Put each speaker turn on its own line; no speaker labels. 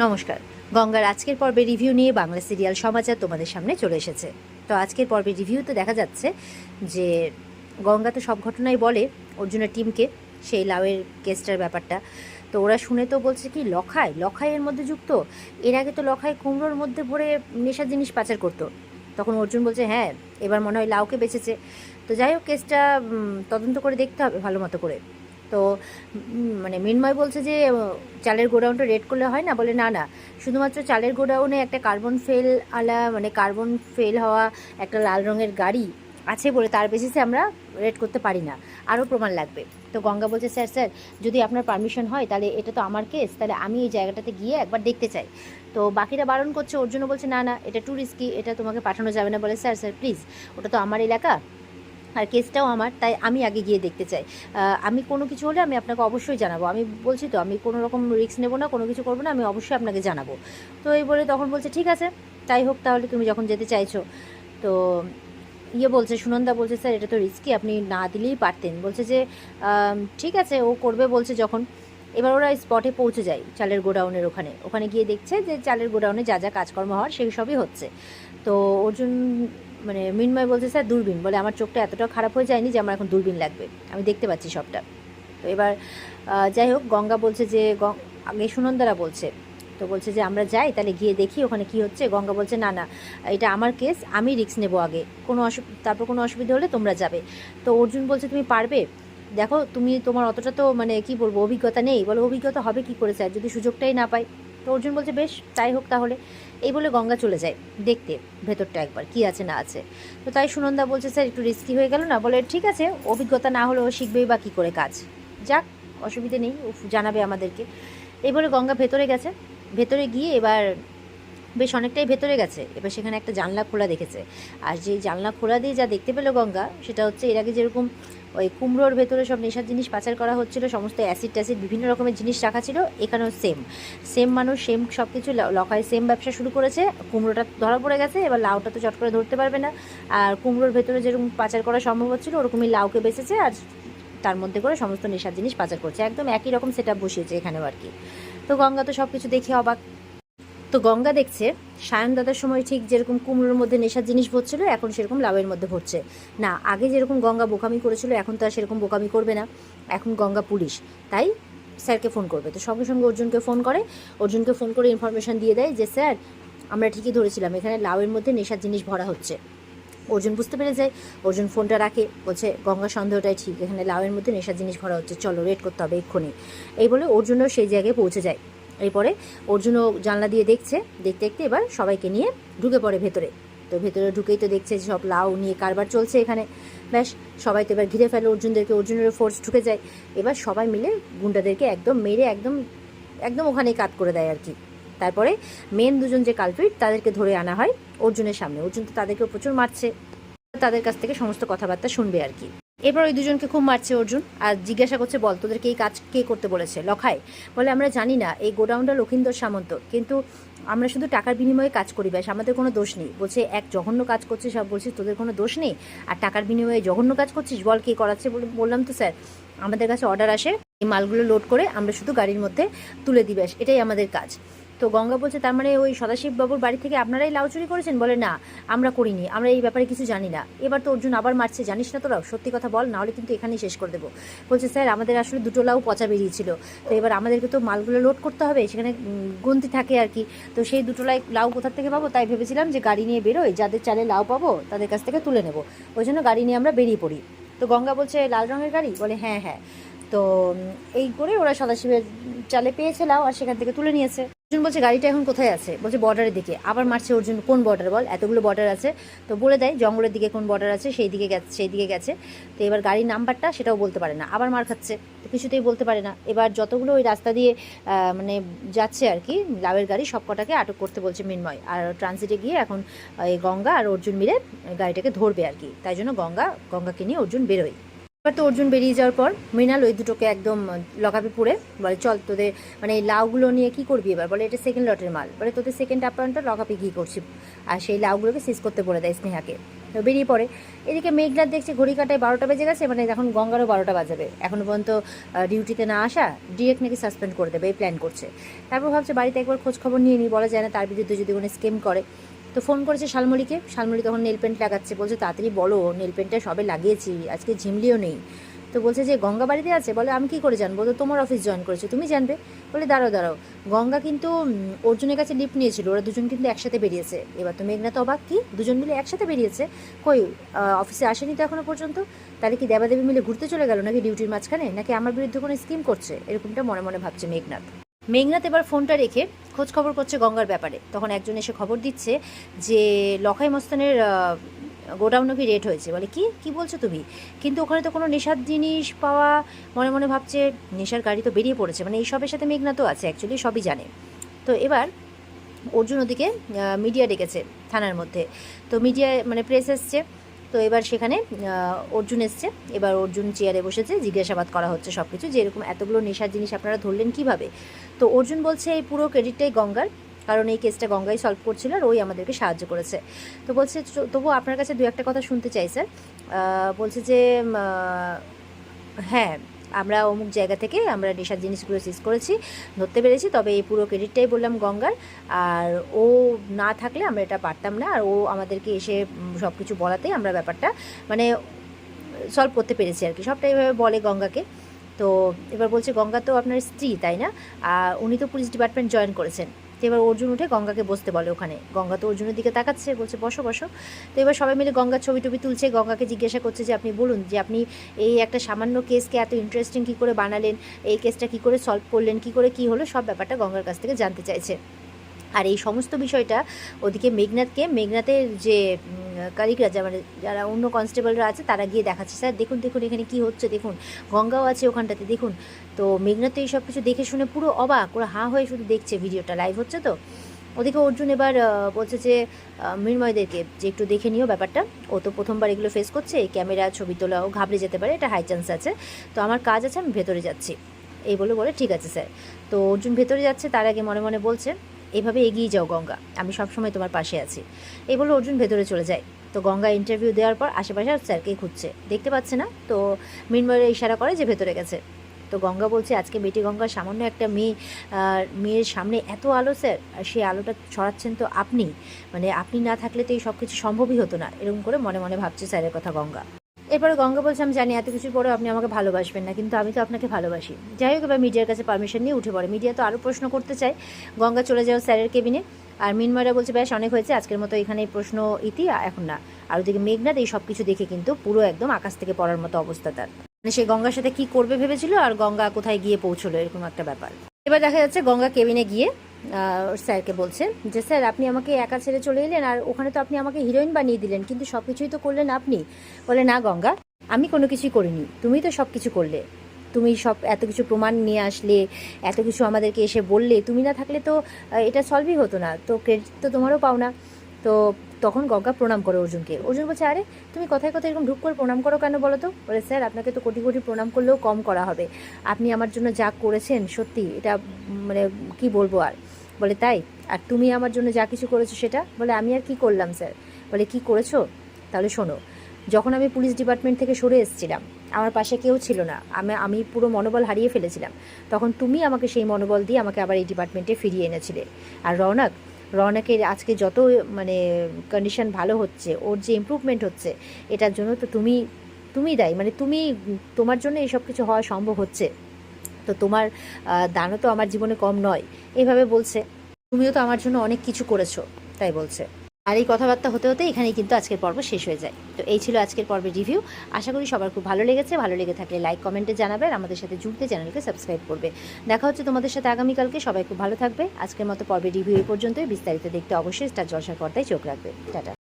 নমস্কার। গঙ্গার আজকের পর্বে রিভিউ নিয়ে বাংলা সিরিয়াল সমাচার তোমাদের সামনে চলে এসেছে। তো আজকের পর্বে রিভিউতে দেখা যাচ্ছে যে গঙ্গা তো সব ঘটনাই বলে অর্জুনের টিমকে, সেই লাউয়ের কেসটার ব্যাপারটা। তো ওরা শুনে তো বলছে কি লখাই এর মধ্যে যুক্ত। এর আগে তো লখাই কুমড়োর মধ্যে ভরে নেশার জিনিস পাচার করতো। তখন অর্জুন বলছে হ্যাঁ, এবার মনে হয় লাউকে বেঁচেছে। তো যাই হোক, কেসটা তদন্ত করে দেখতে হবে ভালো মতো করে। তো মানে মৃন্ময় বলছে যে চালের গোডাউনটা রেড করলে হয় না, বলে না না, শুধুমাত্র চালের গোডাউনে একটা কার্বন ফেল আলা মানে কার্বন ফেল হওয়া একটা লাল রঙের গাড়ি আছে বলে তার বেসিসে আমরা রেড করতে পারি না, আরও প্রমাণ লাগবে। তো গঙ্গা বলছে স্যার স্যার যদি আপনার পারমিশন হয় তাহলে এটা তো আমার কেস, তাহলে আমি এই জায়গাটাতে গিয়ে একবার দেখতে চাই। তো বাকিরা বারণ করছে, অর্জুনও বলছে না না, এটা টু রিস্কি, এটা তোমাকে পাঠানো যাবে না। বলে স্যার স্যার প্লিজ, ওটা তো আমার এলাকা আর কেসটাও আমার, তাই আমি আগে গিয়ে দেখতে চাই। আমি কোনো কিছু হলে আমি আপনাকে অবশ্যই জানাবো। আমি বলছি তো আমি কোনো রকম রিস্ক নেবো না, কোনো কিছু করবো না, আমি অবশ্যই আপনাকে জানাবো। তো এই বলে তখন বলছে ঠিক আছে, তাই হোক তাহলে, তুমি যখন যেতে চাইছো। তো বলছে, সুনন্দা বলছে স্যার এটা তো রিস্কি, আপনি না দিলেই পারতেন। বলছে যে ঠিক আছে, ও করবে বলছে যখন। এবার ওরা স্পটে পৌঁছে যায় চালের গোডাউনের ওখানে। ওখানে গিয়ে দেখছে যে চালের গোডাউনে যা যা কাজকর্ম হওয়ার সেই সবই হচ্ছে। তো অর্জুন মানে মৃন্ময় বলছে স্যার দূরবীন, বলে আমার চোখটা এতটা খারাপ হয়ে যায়নি যে আমার এখন দূরবীন লাগবে, আমি দেখতে পাচ্ছি সবটা। তো এবার যাই হোক, গঙ্গা বলছে যে আগে সুনন্দারা বলছে, তো বলছে যে আমরা যাই তাহলে, গিয়ে দেখি ওখানে কি হচ্ছে। গঙ্গা বলছে না না, এটা আমার কেস, আমি রিস্ক নেবো আগে, তারপর কোনো অসুবিধা হলে তোমরা যাবে। তো অর্জুন বলছে তুমি পারবে? দেখো তুমি, তোমার অতটা তো মানে কি বলবো অভিজ্ঞতা নেই। বলো অভিজ্ঞতা হবে কি করে স্যার, যদি সুযোগটাই না পাই। তো অর্জুন বলছে বেশ, তাই হোক তাহলে। এই বলে গঙ্গা চলে যায় দেখতে ভেতরটা একবার কি আছে না আছে। তো তাই সুনন্দা বলছে স্যার একটু রিস্কি হয়ে গেল না। বলে ঠিক আছে, অভিজ্ঞতা না হলেও শিখবেই বা কী করে কাজ, যাক অসুবিধে নেই, জানাবে আমাদেরকে। এই বলে গঙ্গা ভেতরে গেছে। ভেতরে গিয়ে এবার বেশ অনেকটাই ভেতরে গেছে, এবার সেখানে একটা জানলা খোলা দেখেছে। আর যে জানলা খোলা দিয়ে যা দেখতে পেলো গঙ্গা, সেটা হচ্ছে এর আগে যেরকম ওই কুমড়োর ভেতরে সব নেশার জিনিস পাচার করা হচ্ছিল, সমস্ত অ্যাসিড ট্যাসিড বিভিন্ন রকমের জিনিস রাখা ছিল, এখানেও সেম সেম মানুষ সেম সব কিছু। লখায় সেম ব্যবসা শুরু করেছে, কুমড়োটা ধরা পড়ে গেছে, এবার লাউটা তো চট করে ধরতে পারবে না। আর কুমড়োর ভেতরে যেরকম পাচার করা সম্ভব হচ্ছিল ওরকমই লাউকে বেঁচেছে, আর তার মধ্যে করে সমস্ত নেশার জিনিস পাচার করছে, একদম একই রকম সেট আপ বসিয়েছে এখানেও আর কি। তো গঙ্গা তো সব কিছু দেখে অবাক। তো গঙ্গা দেখছে সায়ন দাদার সময় ঠিক যেরকম কুমড়োর মধ্যে নেশার জিনিস ভরছিল, এখন সেরকম লাউয়ের মধ্যে ভরছে না। আগে যেরকম গঙ্গা বোকামি করেছিল এখন তো আর সেরকম বোকামি করবে না, এখন গঙ্গা পুলিশ, তাই স্যারকে ফোন করবে। তো সঙ্গে সঙ্গে অর্জুনকে ফোন করে ইনফরমেশান দিয়ে দেয় যে স্যার আমরা ঠিকই ধরেছিলাম, এখানে লাউয়ের মধ্যে নেশার জিনিস ভরা হচ্ছে। অর্জুন বুঝতে পেরে যায়, অর্জুন ফোনটা রাখে, বলছে গঙ্গা সন্দেহটাই ঠিক, এখানে লাউয়ের মধ্যে নেশার জিনিস ভরা হচ্ছে, চলো রেড করতে হবে এক্ষুনি। এই বলে অর্জুনও সেই জায়গায় পৌঁছে যায়। এরপরে অর্জুনও জানলা দিয়ে দেখতে দেখতে এবার সবাইকে নিয়ে ঢুকে পড়ে ভেতরে। তো ভেতরে ঢুকেই তো দেখছে সব লাউ নিয়ে কারবার চলছে এখানে। ব্যাস, সবাই তো এবার ঘিরে ফেলে অর্জুনদেরকে, অর্জুনের ফোর্স ঢুকে যায়। এবার সবাই মিলে গুন্ডাদেরকে একদম মেরে একদম একদম ওখানেই কাট করে দেয় আর কি। তারপরে মেন দুজন যে কালপ্রিট তাদেরকে ধরে আনা হয় অর্জুনের সামনে। অর্জুন তো তাদেরকে প্রচুর মারছে, তাদের কাছ থেকে সমস্ত কথাবার্তা শুনবে আর কি। এরপর ওই দুজনকে খুব মারছে অর্জুন, আর জিজ্ঞাসা করছে বল তোদেরকে এই কাজ কে করতে বলেছে। লখাই বলে আমরা জানি না, এই গোডাউনটা লক্ষিন্দর সামন্ত, কিন্তু আমরা শুধু টাকার বিনিময়ে কাজ করি, ব্যাস, আমাদের কোনো দোষ নেই। বলছে এক জঘন্য কাজ করছিস, সব বলছিস তোদের কোনো দোষ নেই, আর টাকার বিনিময়ে জঘন্য কাজ করছিস, বল কে করাচ্ছে। বললাম তো স্যার, আমাদের কাছে অর্ডার আসে, এই মালগুলো লোড করে আমরা শুধু গাড়ির মধ্যে তুলে দিই, ব্যাস এটাই আমাদের কাজ। তো গঙ্গা বলছে তার মানে ওই সদাশিব বাবুর বাড়ি থেকে আপনারাই লাউ চুরি করেছেন। বলে না, আমরা করিনি, আমরা এই ব্যাপারে কিছু জানি না। এবার তো অর্জুন আবার মারছে, জানিস না তোরাও, সত্যি কথা বল, নাহলে কিন্তু এখানেই শেষ করে দেবো। বলছে স্যার আমাদের আসলে দুটো লাউ পচা বেরিয়েছিল, তো এবার আমাদেরকে তো মালগুলো লোড করতে হবে, সেখানে গুনতি থাকে আর কি। তো সেই দুটো লাউ কোথার থেকে পাবো, তাই ভেবেছিলাম যে গাড়ি নিয়ে বেরোই, যাদের চালে লাউ পাবো তাদের কাছ থেকে তুলে নেবো, ওই জন্য গাড়ি নিয়ে আমরা বেরিয়ে পড়ি। তো গঙ্গা বলছে লাল রঙের গাড়ি। বলে হ্যাঁ হ্যাঁ। তো এই করে ওরা সদাশিবের চালে পেয়েছে লাউ, আর সেখান থেকে তুলে নিয়েছে। অর্জুন বলছে গাড়িটা এখন কোথায় আছে। বলছে বর্ডারের দিকে। আবার মারছে অর্জুন, কোন বর্ডার বল, এতগুলো বর্ডার আছে। তো বলে দেয় জঙ্গলের দিকে কোন বর্ডার আছে, সেই দিকে গেছে। তো এবার গাড়ির নাম্বারটা সেটাও বলতে পারে না, আবার মার খাচ্ছে, তো কিছুতেই বলতে পারে না। এবার যতগুলো ওই রাস্তা দিয়ে মানে যাচ্ছে আর কি লাউয়ের গাড়ি, সব কটাকে আটক করতে বলছে মৃন্ময়। আর ট্রানজিটে গিয়ে এখন এই গঙ্গা আর অর্জুন মিলে গাড়িটাকে ধরবে আর কি, তাই জন্য গঙ্গাকে নিয়ে অর্জুন বেরোয়। এবার তো অর্জুন বেরিয়ে যাওয়ার পর মৃণাল ওই দুটোকে একদম লকাপে পুড়ে বলে চল তোদের মানে এই লাউগুলো নিয়ে কি করবি এবার, বলে এটা সেকেন্ড লটের মাল, বলে তোদের সেকেন্ড আপ্যায়নটা লকাপে কী করছি, আর সেই লাউগুলোকে সিজ করতে বলে দেয় স্নেহাকে। তো বেরিয়ে পড়ে। এদিকে মেঘনাথ দেখছে ঘড়ি কাটায় 12টা বেজে গেছে, মানে এখন গঙ্গারও 12টা বাজাবে, এখনও পর্যন্ত ডিউটিতে না আসা, ডিরেক্ট নাকি সাসপেন্ড করে দেবে এই প্ল্যান করছে। তারপর ভাবছে বাড়িতে একবার খোঁজ খবর নিয়ে নিই, বলা যায় না তার বিরুদ্ধে যদি কোনো স্কেম করে। তো ফোন করেছে শালমলিকে, শালমলি তখন নেল পেন্ট লাগাচ্ছে, বলছে তাড়াতাড়ি বলো নেল পেন্টটা সবে লাগিয়েছি, আজকে ঝিমলিও নেই। তো বলছে যে গঙ্গা বাড়িতে আছে, বলে আমি কী করে জানবো, তো তোমার অফিস জয়েন করেছো তুমি জানবে। বলে দাঁড়াও গঙ্গা কিন্তু অর্জুনের কাছে লিফট নিয়েছিল, ওরা দুজন কিন্তু একসাথে বেরিয়েছে। এবার তো মেঘনা তো অবাক, কি দুজন মিলে একসাথে বেরিয়েছে, কই অফিসে আসেনি তো এখনো পর্যন্ত, তাহলে কি দেবাদেবী মিলে ঘুরতে চলে গেল নাকি ডিউটির মাঝখানে, নাকি আমার বিরুদ্ধে কোনো স্কিম করছে, এরকমটা মনে মনে ভাবছে মেঘনাথ। মেঘনাথ এবার ফোনটা রেখে খোঁজ খবর করছে গঙ্গার ব্যাপারে। তখন একজন এসে খবর দিচ্ছে যে লখাই মস্তানের গোডাউন নাকি রেট হয়েছে। বলে কি কি বলছো তুমি, কিন্তু ওখানে তো কোনো নেশার জিনিস পাওয়া, মনে মনে ভাবছে নেশার গাড়ি তো বেরিয়ে পড়েছে, মানে এই সবের সাথে মেঘনাথও আছে, অ্যাকচুয়ালি সবই জানে। তো এবার অর্জুন ওদিকে মিডিয়া ডেকেছে থানার মধ্যে, তো মিডিয়ায় মানে প্রেস এসছে। তো এবার সেখানে অর্জুন এসছে, এবার অর্জুন চেয়ারে বসেছে, জিজ্ঞাসাবাদ করা হচ্ছে সব কিছু, যে এরকম এতগুলো নেশার জিনিস আপনারা ধরলেন কিভাবে। তো অর্জুন বলছে এই পুরো ক্রেডিটটাই গঙ্গার, কারণ এই কেসটা গঙ্গাই সলভ করছিল আর ওই আমাদেরকে সাহায্য করেছে। তো বলছে তবু আপনার কাছে দু একটা কথা শুনতে চাই স্যার। বলছে যে হ্যাঁ আমরা অমুক জায়গা থেকে আমরা নেশার জিনিসগুলো সিজ করেছি, ধরতে পেরেছি, তবে এই পুরো ক্রেডিটটাই বললাম গঙ্গার, আর ও না থাকলে আমরা এটা পারতাম না, আর ও আমাদেরকে এসে সব কিছু বলাতেই আমরা ব্যাপারটা মানে সলভ করতে পেরেছি আর কি, সবটাই এভাবে বলে গঙ্গাকে। তো এবার বলছে গঙ্গা তো আপনার স্ত্রী তাই না, আর উনি তো পুলিশ ডিপার্টমেন্ট জয়েন করেছেন। তো এবার অর্জুন উঠে গঙ্গাকে বসতে বলে ওখানে, গঙ্গা তো অর্জুনের দিকে তাকাচ্ছে, বলছে বসো বসো। তো এবার সবাই মিলে গঙ্গার ছবি টবি তুলছে, গঙ্গাকে জিজ্ঞাসা করছে যে আপনি বলুন যে আপনি এই একটা সামান্য কেসকে এত ইন্টারেস্টিং কী করে বানালেন, এই কেসটা কী করে সলভ করলেন, কী করে কী হলো, সব ব্যাপারটা গঙ্গার কাছ থেকে জানতে চাইছে। আর এই সমস্ত বিষয়টা ওদিকে মেঘনাথের যে কারিগরা মানে যারা অন্য কনস্টেবলরা আছে তারা গিয়ে দেখাচ্ছে, স্যার দেখুন দেখুন এখানে কী হচ্ছে দেখুন, গঙ্গাও আছে ওখানটাতে দেখুন। তো মেঘনাথ এই সব কিছু দেখে শুনে পুরো অবাক, ওরা হাঁ হয়ে শুধু দেখছে, ভিডিওটা লাইভ হচ্ছে। তো ওদিকে অর্জুন এবার বলছে যে মৃন্ময়দেরকে যে একটু দেখে নিও ব্যাপারটা, ও তো প্রথমবার এগুলো ফেস করছে, ক্যামেরা ছবি তোলা, ও ঘাবড়ে যেতে পারে, এটা হাই চান্স আছে, তো আমার কাজ আছে আমি ভেতরে যাচ্ছি। এই বলে ঠিক আছে স্যার। তো অর্জুন ভেতরে যাচ্ছে, তার আগে মনে মনে বলছে এভাবে এগিয়ে যাও গঙ্গা, আমি সবসময় তোমার পাশে আছি। এই বলে অর্জুন ভেতরে চলে যায়। তো গঙ্গা ইন্টারভিউ দেওয়ার পর আশেপাশে আর স্যারকেই খুঁজছে, দেখতে পাচ্ছে না। তো মৃন্ময়ের ইশারা করে যে ভেতরে গেছে। তো গঙ্গা বলছে আজকে বেটি গঙ্গা সামান্য একটা মেয়ের সামনে এত আলো স্যার, আর সেই আলোটা ছড়াচ্ছেন তো আপনি, মানে আপনি না থাকলে তো এই সব কিছু সম্ভবই হতো না, এরকম করে মনে মনে ভাবছে স্যারের কথা গঙ্গা। এরপরে গঙ্গা বলছে আমি জানি এত কিছুর পরেও আপনি আমাকে ভালোবাসবেন না, কিন্তু আমি তো আপনাকে ভালোবাসি। যাই হোক, এবার মিডিয়ার কাছে পারমিশন নিয়ে উঠে পড়ে। মিডিয়া তো আরও প্রশ্ন করতে চায়, গঙ্গা চলে যাও স্যারের কেবিনে। আর মিনময়রা বলছে ব্যাস অনেক হয়েছে আজকের মতো, এখানে প্রশ্ন ইতি এখন না। আর ওদিকে মেঘনাথ এই সব কিছু দেখে কিন্তু পুরো একদম আকাশ থেকে পড়ার মতো অবস্থা তার, মানে সে গঙ্গার সাথে কি করবে ভেবেছিল আর গঙ্গা কোথায় গিয়ে পৌঁছলো, এরকম একটা ব্যাপার। এবার দেখা যাচ্ছে গঙ্গা কেবিনে গিয়ে স্যারকে বলছে যে স্যার আপনি আমাকে একা ছেড়ে চলে এলেন, আর ওখানে তো আপনি আমাকে হিরোইন বানিয়ে দিলেন, কিন্তু সব কিছুই তো করলেন আপনি। বলে না গঙ্গা, আমি কোনো কিছুই করিনি, তুমি তো সব কিছু করলে, তুমি সব এত কিছু প্রমাণ নিয়ে আসলে, এত কিছু আমাদেরকে এসে বললে, তুমি না থাকলে তো এটা সলভই হতো না, তো ক্রেডিট তো তোমারও পাও না। তো তখন গঙ্গা প্রণাম করে অর্জুনকে। অর্জুন বলছে আরে তুমি কথায় কথায় এরকম ঢুক করে প্রণাম করো কেন বলো তো। বলে স্যার আপনাকে তো কোটি কোটি প্রণাম করলেও কম করা হবে, আপনি আমার জন্য যা করেছেন সত্যি এটা মানে কি বলবো আর। বলে তাই, আর তুমি আমার জন্য যা কিছু করেছো সেটা। বলে আমি আর কি করলাম স্যার। বলে কি করেছো, তাহলে শোনো, যখন আমি পুলিশ ডিপার্টমেন্ট থেকে সরে এসেছিলাম, আমার পাশে কেউ ছিল না, আমি পুরো মনোবল হারিয়ে ফেলেছিলাম, তখন তুমি আমাকে সেই মনোবল দিয়ে আমাকে আবার এই ডিপার্টমেন্টে ফিরিয়ে এনেছিলে। আর রওনাকের আজকে যত মানে কন্ডিশন ভালো হচ্ছে, ওর যে ইমপ্রুভমেন্ট হচ্ছে, এটার জন্য তো তুমি দায়ী, মানে তোমার জন্য এইসব কিছু হওয়া সম্ভব হচ্ছে, তো তোমার দানও তো আমার জীবনে কম নয়। এইভাবে বলছে তুমিও তো আমার জন্য অনেক কিছু করেছো, তাই বলছে। আর এই কথাবার্তা হতে হতে এখানেই কিন্তু আজকের পর্ব শেষ হয়ে যায়। তো এই ছিল আজকের পর্বের রিভিউ। আশা করি সবার খুব ভালো লেগেছে। ভালো লেগে থাকলে লাইক কমেন্টে জানাবে, আর আমাদের সাথে জুড়তে চ্যানেলকে সাবস্ক্রাইব করবে। দেখা হচ্ছে তোমাদের সাথে আগামীকালকে। সবাই খুব ভালো থাকবে। আজকের মতো পর্বের রিভিউ এই পর্যন্তই। বিস্তারিত দেখতে অবশ্যই স্টার জলসার পর্দায় চোখ রাখবে। টাটা।